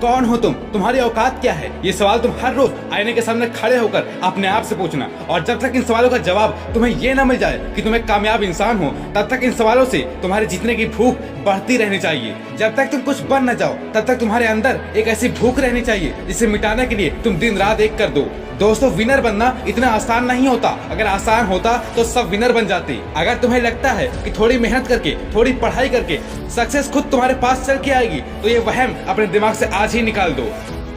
कौन हो तुम, तुम्हारी औकात क्या है? ये सवाल तुम हर रोज आईने के सामने खड़े होकर अपने आप से पूछना। और जब तक इन सवालों का जवाब तुम्हें ये ना मिल जाए कि तुम एक कामयाब इंसान हो, तब तक इन सवालों से तुम्हारे जीतने की भूख बढ़ती रहनी चाहिए। जब तक तुम कुछ बन न जाओ, तब तक तुम्हारे अंदर एक ऐसी भूख रहनी चाहिए जिसे मिटाने के लिए तुम दिन रात एक कर दो। दोस्तों, विनर बनना इतना आसान नहीं होता। अगर आसान होता तो सब विनर बन जाते। अगर तुम्हें लगता है कि थोड़ी मेहनत करके, थोड़ी पढ़ाई करके सक्सेस खुद तुम्हारे पास चल के आएगी, तो ये वहम अपने दिमाग से आज ही निकाल दो।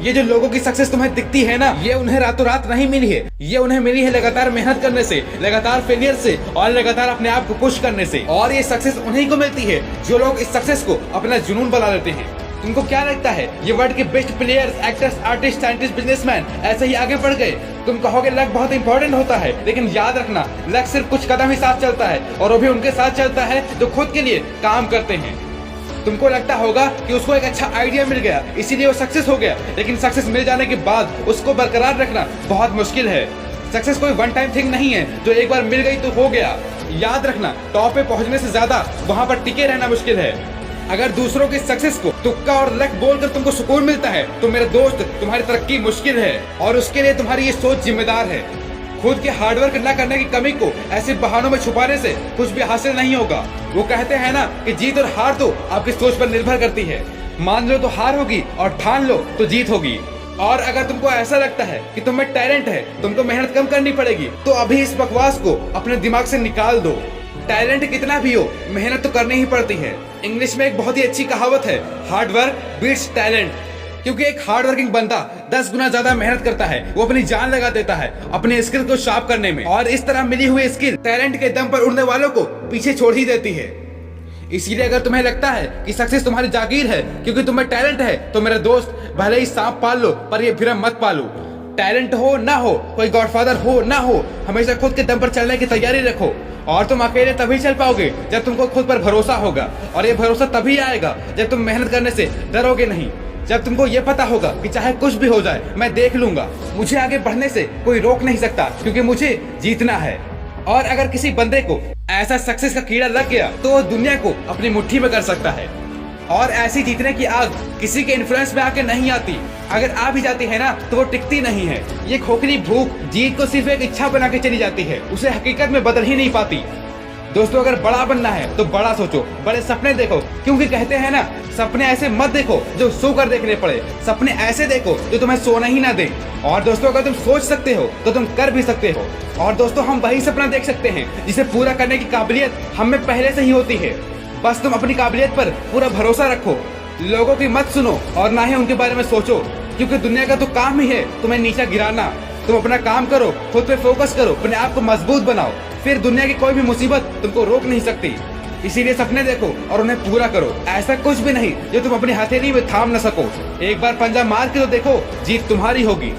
ये जो लोगों की सक्सेस तुम्हें दिखती है ना, ये उन्हें रातों रात नहीं मिली है। ये उन्हें मिली है लगातार मेहनत करने से, लगातार फेलियर से और लगातार अपने आप को पुश करने से। और ये सक्सेस उन्हीं को मिलती है जो लोग इस सक्सेस को अपना जुनून बना लेते हैं। तुमको क्या लगता है ये वर्ल्ड के best players, actors, artist, scientist, businessman ऐसे ही आगे बढ़ गए? तुम कहोगे लक बहुत इंपॉर्टेंट होता है, लेकिन याद रखना, लक सिर्फ कुछ कदम ही साथ चलता है, और वो भी उनके साथ चलता है जो खुद के लिए काम करते हैं। तुमको लगता होगा कि उसको एक अच्छा आइडिया मिल गया, इसीलिए वो सक्सेस हो गया, लेकिन सक्सेस मिल जाने के बाद उसको बरकरार रखना बहुत मुश्किल है। सक्सेस कोई वन टाइम थिंग नहीं है जो एक बार मिल गई तो हो गया। याद रखना, टॉप पे पहुंचने से ज्यादा वहां पर टिके रहना मुश्किल है। अगर दूसरों की सक्सेस को तुक्का और लक बोलकर तुमको सुकून मिलता है, तो मेरे दोस्त तुम्हारी तरक्की मुश्किल है, और उसके लिए तुम्हारी ये सोच जिम्मेदार है। खुद के हार्डवर्क न करने की कमी को ऐसे बहानों में छुपाने से कुछ भी हासिल नहीं होगा। वो कहते हैं ना कि जीत और हार तो आपकी सोच पर निर्भर करती है। मान लो तो हार होगी, और ठान लो तो जीत होगी। और अगर तुमको ऐसा लगता है कि तुम में टैलेंट है, तुमको मेहनत कम करनी पड़ेगी, तो अभी इस बकवास को अपने दिमाग से निकाल दो। टैलेंट कितना भी हो, मेहनत तो करनी ही पड़ती है। इंग्लिश में एक बहुत ही अच्छी कहावत है, हार्ड वर्क बीट्स टैलेंट। क्योंकि एक हार्ड वर्किंग बंदा 10 गुना ज्यादा मेहनत करता है, वो अपनी जान लगा देता है अपने स्किल को शार्प करने में, और इस तरह मिली हुई स्किल टैलेंट के दम पर उड़ने वालों को पीछे छोड़ ही देती है। इसीलिए अगर तुम्हें लगता है कि सक्सेस तुम्हारी जागीर है क्योंकि तुम्हें टैलेंट है, तो मेरे दोस्त भले ही सांप पाल लो, पर ये भ्रम मत पालो। टैलेंट हो ना हो, कोई गॉडफादर हो ना हो, हमेशा खुद के दम पर चलने की तैयारी रखो। और तुम अकेले तभी चल पाओगे जब तुमको खुद पर भरोसा होगा, और ये भरोसा तभी आएगा जब तुम मेहनत करने से डरोगे नहीं। जब तुमको ये पता होगा कि चाहे कुछ भी हो जाए, मैं देख लूंगा, मुझे आगे बढ़ने से कोई रोक नहीं सकता, क्योंकि मुझे जीतना है। और अगर किसी बंदे को ऐसा सक्सेस का कीड़ा लग गया, तो वो दुनिया को अपनी मुट्ठी में कर सकता है। और ऐसी जीतने की आग किसी के इन्फ्लुएंस में आके नहीं आती। अगर आ भी जाती है ना, तो वो टिकती नहीं है। ये खोखली भूख जीत को सिर्फ एक इच्छा बना के चली जाती है, उसे हकीकत में बदल ही नहीं पाती। दोस्तों, अगर बड़ा बनना है तो बड़ा सोचो, बड़े सपने देखो, क्योंकि कहते हैं ना, सपने ऐसे मत देखो जो सो कर देखने पड़े, सपने ऐसे देखो जो तुम्हें सोना ही ना दे। और दोस्तों, अगर तुम सोच सकते हो तो तुम कर भी सकते हो। और दोस्तों, हम वही सपना देख सकते हैं जिसे पूरा करने की काबिलियत हम में पहले से ही होती है। बस तुम अपनी काबिलियत पर पूरा भरोसा रखो, लोगों की मत सुनो और ना ही उनके बारे में सोचो, क्योंकि दुनिया का तो काम ही है तुम्हें नीचा गिराना। तुम अपना काम करो, खुद पे फोकस करो, अपने आप को मजबूत बनाओ, फिर दुनिया की कोई भी मुसीबत तुमको रोक नहीं सकती। इसीलिए सपने देखो और उन्हें पूरा करो। ऐसा कुछ भी नहीं जो तुम अपनी हथेली में थाम न सको। एक बार पंजा मार के तो देखो, जीत तुम्हारी होगी।